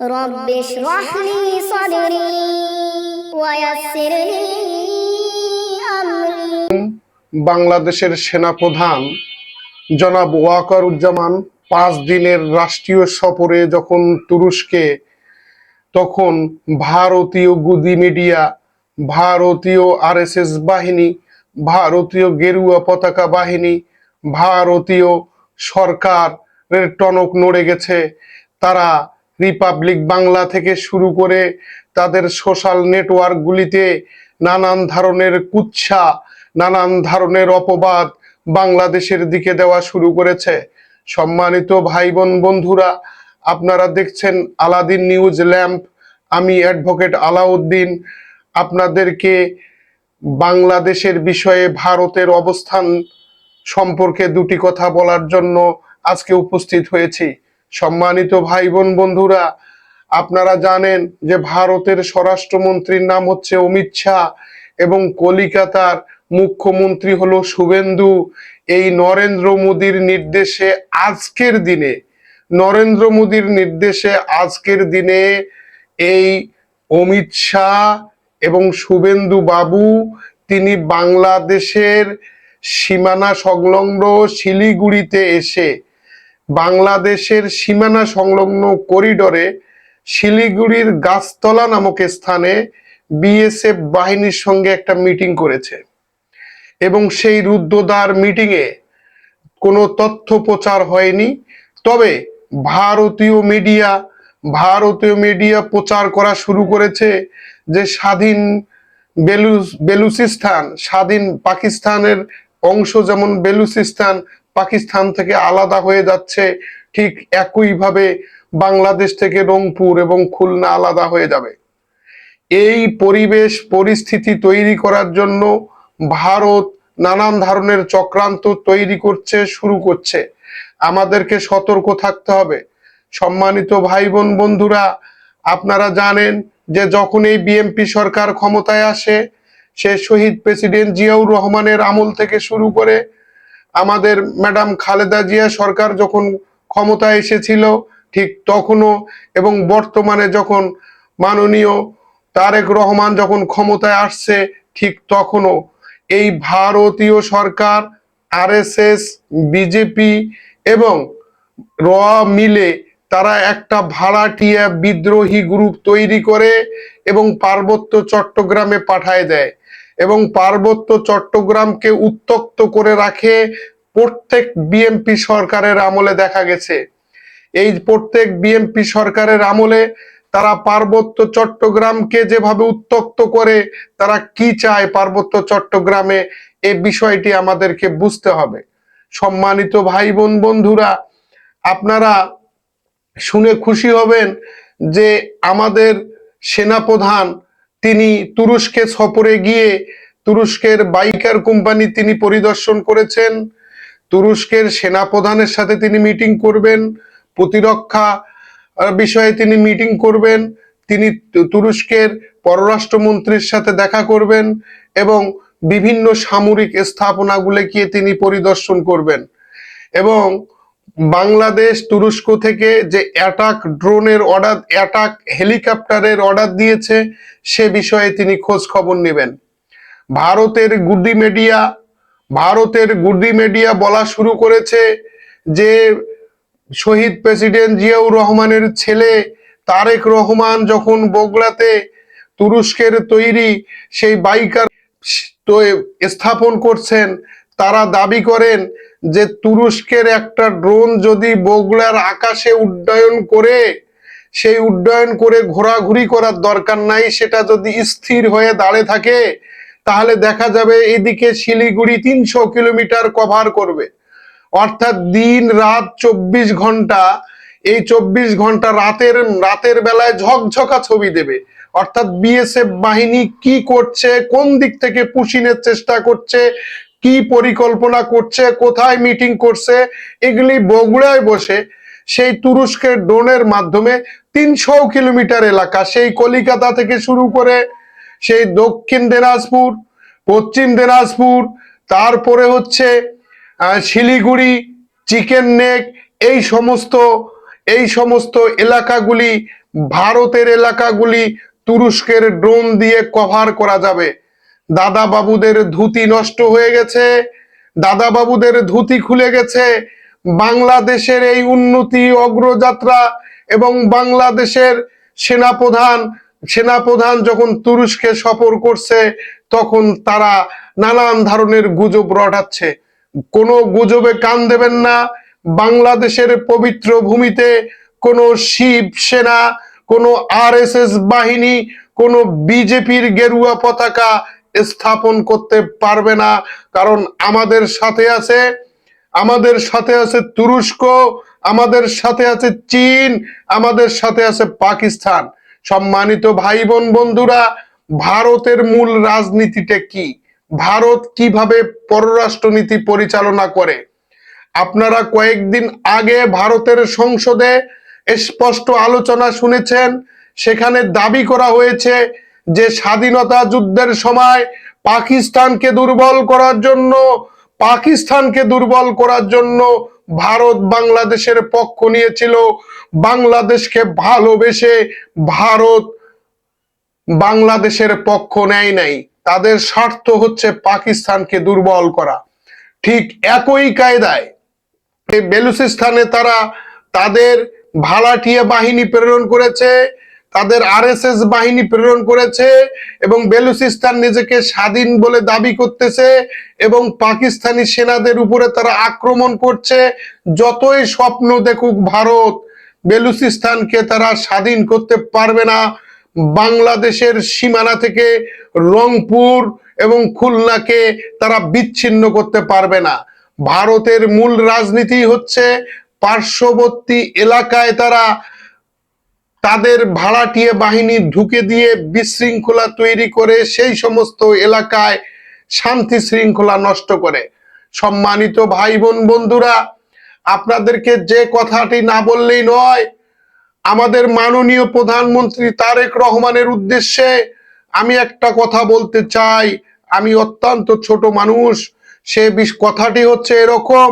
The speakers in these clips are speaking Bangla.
رب اشرح لي صدري ويسر لي أمري। বাংলাদেশের সেনাপ্রধান জনাব ওয়াকারুজ্জামান 5 দিনের রাষ্ট্রীয় সফরে যখন তুরস্কে, তখন ভারতীয় গুদি মিডিয়া, ভারতীয় আরএসএস বাহিনী, ভারতীয় গেরুয়া পতাকা বাহিনী, ভারতীয় সরকারের টনক নড়ে গেছে। তারা রিপাবলিক বাংলা থেকে শুরু করে তাদের সোশ্যাল নেটওয়ার্কগুলিতে নানান ধরনের কুৎসা, নানান ধরনের অপবাদ বাংলাদেশের দিকে দেওয়া শুরু করেছে। সম্মানিত ভাই বোন বন্ধুরা, আপনারা দেখছেন আলাদিন নিউজ ল্যাম্প। আমি অ্যাডভোকেট আলাউদ্দিন আপনাদেরকে বাংলাদেশের বিষয়ে ভারতের অবস্থান সম্পর্কে দুটি কথা বলার জন্য আজকে উপস্থিত হয়েছি। সম্মানিত ভাই বোন বন্ধুরা, আপনারা জানেন যে ভারতের স্বরাষ্ট্রমন্ত্রীর নাম হচ্ছে অমিত শাহ এবং কলিকাতার মুখ্যমন্ত্রী হলো শুভেন্দু। এই নরেন্দ্র মোদীর নির্দেশে আজকের দিনে এই অমিত শাহ এবং শুভেন্দু বাবু তিনি বাংলাদেশের সীমানা সংলগ্ন শিলিগুড়িতে এসে, বাংলাদেশের সীমানা সংলগ্ন করিডোরে শিলিগুড়ির গাছতলা নামক স্থানে বিএসএফ বাহিনীর সঙ্গে একটা মিটিং করেছে এবং সেই রুদ্ধদ্বার মিটিংয়ে কোনো তথ্য প্রচার হয়নি। তবে ভারতীয় মিডিয়া প্রচার করা শুরু করেছে যে স্বাধীন বেলুচিস্তান, স্বাধীন পাকিস্তানের অংশ যেমন বেলুচিস্তান পাকিস্তান থেকে আলাদা হয়ে যাচ্ছে, ঠিক একইভাবে বাংলাদেশ থেকে রংপুর এবং খুলনা আলাদা হয়ে যাবে। এই পরিস্থিতি তৈরি করার জন্য ভারত নানান ধরনের চক্রান্ত শুরু করছে। আমাদেরকে সতর্ক থাকতে হবে। সম্মানিত ভাই বোন বন্ধুরা, আপনারা জানেন যে যখন এই বিএনপি সরকার ক্ষমতায় আসে, সে শহীদ প্রেসিডেন্ট জিয়াউর রহমানের আমল থেকে শুরু করে আমাদের ম্যাডাম খালেদা জিয়া সরকার যখন ক্ষমতায় এসেছিল ঠিক তখনও, এবং বর্তমানে যখন মাননীয় তারেক রহমান যখন ক্ষমতায় আসছে ঠিক তখনও এই ভারতীয় সরকার, আরএসএস, বিজেপি এবং র মিলে তারা একটা ভাড়াটিয়া বিদ্রোহী গ্রুপ তৈরি করে এবং পার্বত্য চট্টগ্রামে পাঠায় দেয় এবং পার্বত্য চট্টগ্রামকে উত্তপ্ত করে রাখে। প্রত্যেক বিএনপি সরকারের আমলে দেখা গেছে, এই প্রত্যেক বিএনপি সরকারের আমলে তারা পার্বত্য চট্টগ্রামকে যেভাবে উত্তপ্ত করে, তারা কি চায় পার্বত্য চট্টগ্রামে, এই বিষয়টি আমাদেরকে বুঝতে হবে। সম্মানিত ভাই বোন বন্ধুরা, আপনারা শুনে খুশি হবেন যে আমাদের সেনাপ্রধান তিনি তুরস্কে সফরে গিয়ে তুরস্কের বাইকার কোম্পানি তিনি পরিদর্শন করেছেন। তুরস্কের সেনাপ্রধানের সাথে তিনি মিটিং করবেন, প্রতিরক্ষা বিষয়ে তিনি মিটিং করবেন, তিনি তুরস্কের পররাষ্ট্রমন্ত্রীর সাথে দেখা করবেন এবং বিভিন্ন সামরিক স্থাপনাগুলোকে তিনি পরিদর্শন করবেন এবং বাংলাদেশ তুরস্ক থেকে যে অ্যাটাক হেলিকপ্টারের অর্ডার দিয়েছে সে বিষয়ে তিনি খোঁজ খবর নেবেন। ভারতের গুডি মিডিয়া বলা শুরু করেছে যে শহীদ প্রেসিডেন্ট জিয়াউর রহমানের ছেলে তারেক রহমান যখন বগুড়াতে তুরস্কের তৈরি সেই বাইকার স্থাপন করছেন, তারা দাবি করেন যে তুরস্কের একটা ড্রোন যদি বগুড়ার আকাশে উড্ডয়ন করে ঘোরাঘুরি করার দরকার নাই, সেটা যদি স্থির হয়ে দাঁড়িয়ে থাকে তাহলে দেখা যাবে এদিকে শিলিগুড়ি 300 কিলোমিটার কভার করবে। অর্থাৎ দিন রাত 24 ঘন্টা, এই 24 ঘন্টা রাতের বেলায় ঝকঝকা ছবি দেবে। অর্থাৎ বিএসএফ বাহিনী কি করছে, কোন দিক থেকে পুশিনের চেষ্টা করছে, কি পরিকল্পনা করছে, কোথায় মিটিং করছে, এগুলি বগুড়ায় বসে সেই তুরস্কের ড্রোনের মাধ্যমে 300 কিলোমিটার এলাকা, সেই কলিকাতা থেকে শুরু করে সেই দক্ষিণ দিনাজপুর, পশ্চিম দিনাজপুর, তারপরে হচ্ছে শিলিগুড়ি, চিকেন নেক, এই সমস্ত এলাকাগুলি ভারতের এলাকাগুলি তুরস্কের ড্রোন দিয়ে কভার করা যাবে। দাদা বাবুদের ধুতি নষ্ট হয়ে গেছে, দাদা বাবুদের ধুতি খুলে গেছে। বাংলাদেশের এই উন্নতি অগ্রযাত্রা এবং বাংলাদেশের সেনাপ্রধান যখন তুরস্কে সফর করছে তখন তারা নানান ধরনের গুজব রটাচ্ছে। কোনো গুজবে কান দেবেন না। বাংলাদেশের পবিত্র ভূমিতে কোনো শিব সেনা, কোনো আরএসএস বাহিনী, কোনো বিজেপির গেরুয়া পতাকা স্থাপন করতে পারবে না। কারণ আমাদের সাথে আছে তুরস্ক, আমাদের সাথে আছে চীন, আমাদের সাথে আছে পাকিস্তান। সম্মানিত ভাই বোন বন্ধুরা, ভারতের মূল রাজনীতিটা কি? ভারত কিভাবে পররাষ্ট্রনীতি পরিচালনা করে? আপনারা কয়েকদিন আগে ভারতের সংসদে স্পষ্ট আলোচনা শুনেছেন। সেখানে দাবি করা হয়েছে যে স্বাধীনতা যুদ্ধের সময় পাকিস্তানকে দুর্বল করার জন্য ভারত বাংলাদেশের পক্ষ নিয়েছিল। বাংলাদেশকে ভালোবেসে ভারত বাংলাদেশের পক্ষ নেয় নাই। তাদের স্বার্থ হচ্ছে পাকিস্তানকে দুর্বল করা। ঠিক একই কায়দায় বেলুচিস্তানে তারা তাদের ভাড়াটিয়া বাহিনী প্রেরণ করেছে, তাদের আরএসএস বাহিনী প্রেরণ করেছে এবং বেলুচিস্তান নিজেকে স্বাধীন বলে দাবি করতেছে এবং পাকিস্তানি সেনাদের উপরে তারা আক্রমণ করছে। যতই স্বপ্ন দেখুক ভারত, বেলুচিস্তানকে তারা স্বাধীন করতে পারবে না। বাংলাদেশের সীমানা থেকে রংপুর এবং খুলনাকে তারা বিচ্ছিন্ন করতে পারবে না। ভারতের মূল রাজনীতি হচ্ছে পার্শ্ববর্তী এলাকায় তারা তাদের ভাড়াটিয়া বাহিনী ঢুকে দিয়ে বিশৃঙ্খলা তৈরি করে সেই সমস্ত এলাকায় শান্তি শৃঙ্খলা নষ্ট করে। সম্মানিত ভাই বোন বন্ধুরা, আপনাদেরকে যে কথাটি না বললেই নয়, আমাদের মাননীয় প্রধানমন্ত্রী তারেক রহমানের উদ্দেশ্যে আমি একটা কথা বলতে চাই। আমি অত্যন্ত ছোট মানুষ। কথাটি হচ্ছে এরকম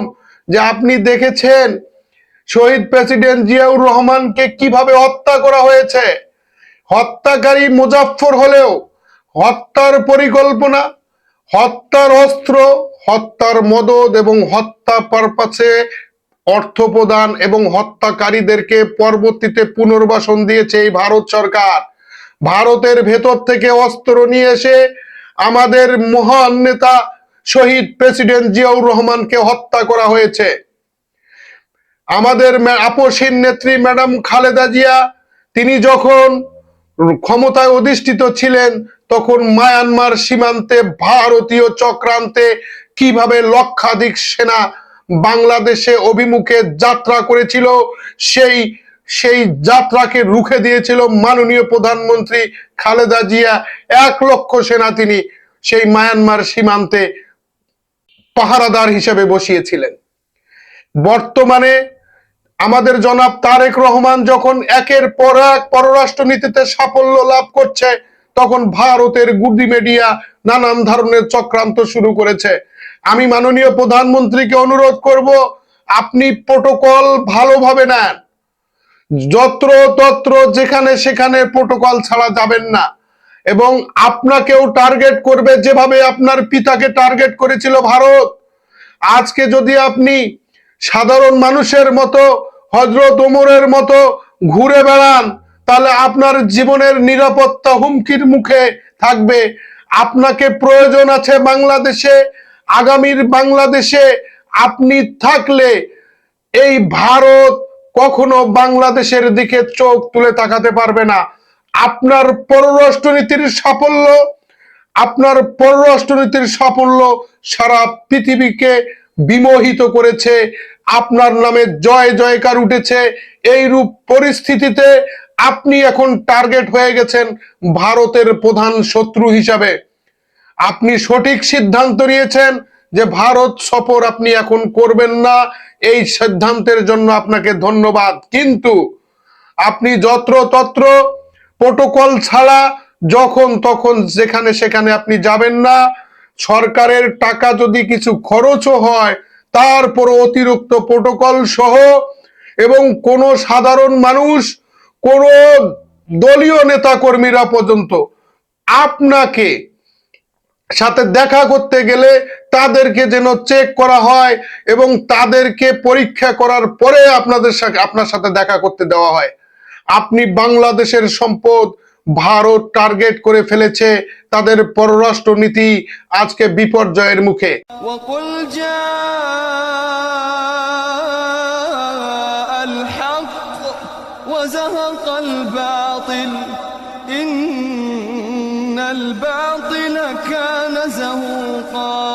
যে আপনি দেখেছেন শহীদ প্রেসিডেন্ট জিয়াউর রহমানকে কিভাবে হত্যা করা হয়েছে। হত্যাকারী মুজাফফর হলেও হত্যার পরিকল্পনা, হত্যার অস্ত্র, হত্যার মদদ এবং হত্যা পারপাসে অর্থ প্রদান এবং হত্যাকারীদেরকে পরবর্তীতে পুনর্বাসন দিয়েছে এই ভারত সরকার। ভারতের ভেতর থেকে অস্ত্র নিয়ে এসে আমাদের মহান নেতা শহীদ প্রেসিডেন্ট জিয়াউর রহমানকে হত্যা করা হয়েছে। আমাদের আপসহীন নেত্রী ম্যাডাম খালেদা জিয়া তিনি যখন ক্ষমতায় অধিষ্ঠিত ছিলেন তখন মায়ানমার সীমান্তে ভারতীয় চক্রান্তে কিভাবে লক্ষাধিক সেনা বাংলাদেশে অভিমুখে যাত্রা করেছিল, সেই যাত্রাকে রুখে দিয়েছিল মাননীয় প্রধানমন্ত্রী খালেদা জিয়া। 1 লক্ষ সেনা তিনি সেই মায়ানমার সীমান্তে পাহারাদার হিসেবে বসিয়েছিলেন। বর্তমানে আমাদের জনাব তারেক রহমান যখন একের পর এক পররাষ্ট্রনীতিতে সাফল্য লাভ করছে তখন ভারতের গুডি মিডিয়া নানান ধরনের চক্রান্ত শুরু করেছে। আমি মাননীয় প্রধানমন্ত্রীকে অনুরোধ করব, আপনি প্রোটোকল ভালোভাবে নেন। যত্র তত্র যেখানে সেখানে প্রোটোকল ছাড়া যাবেন না এবং আপনাকেও টার্গেট করবে যেভাবে আপনার পিতাকে টার্গেট করেছিল ভারত। আজকে যদি আপনি সাধারণ মানুষের মতো হযরত ওমরের মতো ঘুরে বেড়ান তাহলে আপনার জীবনের নিরাপত্তা হুমকির মুখে থাকবে। আপনাকে প্রয়োজন আছে বাংলাদেশে। আগামীর বাংলাদেশে আপনি থাকলে এই ভারত কখনো বাংলাদেশের দিকে চোখ তুলে তাকাতে পারবে না। আপনার পররাষ্ট্রনীতির সাফল্য সারা পৃথিবীকে বিমোহিত করেছে। আপনার নামে জয় জয়কার উঠেছে। এইরূপ পরিস্থিতিতে আপনি এখন টার্গেট হয়ে গেছেন ভারতের প্রধান শত্রু হিসাবে। আপনি সঠিক সিদ্ধান্ত নিয়েছেন যে ভারত সফর আপনি এখন করবেন না। এই সিদ্ধান্তের জন্য আপনাকে ধন্যবাদ। কিন্তু আপনি যত্রতত্র প্রোটোকল ছাড়া যখন তখন যেখানে সেখানে আপনি যাবেন না। সরকারের টাকা যদি কিছু খরচও হয় তারপর অতিরিক্ত প্রোটোকল সহ এবং কোনো সাধারণ মানুষ, কোনো দলীয় নেতা কর্মীরা পর্যন্ত আপনাকে সাথে দেখা করতে গেলে তাদেরকে যেন চেক করা হয় এবং তাদেরকে পরীক্ষা করার পরে আপনার সাথে দেখা করতে দেওয়া হয়। আপনি বাংলাদেশের সম্পদ ভারত টার্গেট করে ফেলেছে, তাদের পররাষ্ট্র নীতি আজকে বিপর্যয়ের মুখে। وقل جاء الحق وزهق الباطل إن الباطل كان زهوقا